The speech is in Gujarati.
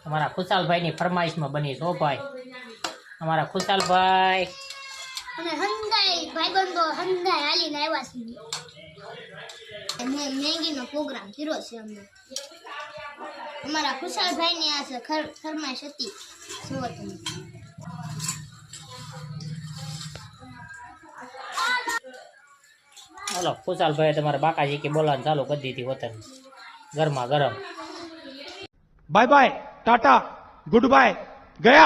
અમારા ખુશાલભાઈની ફરમાઈશમાં બની છો ભાઈ, અમારા ખુશાલભાઈ અને હંદાઈ ભાઈબંધો હંદાઈ હાલીને આવ્યા છે. મેંગીનો પ્રોગ્રામ કર્યો છે અમને. અમારા ખુશાલભાઈની આ ફરમાઈશ હતી. જુઓ તમે. બોલો ખુશાલભાઈ તમારા બાકાજી કે બોલાવાનું ચાલુ કરી દીધી વતન ગરમા ગરમ. Bye bye tata goodbye गया.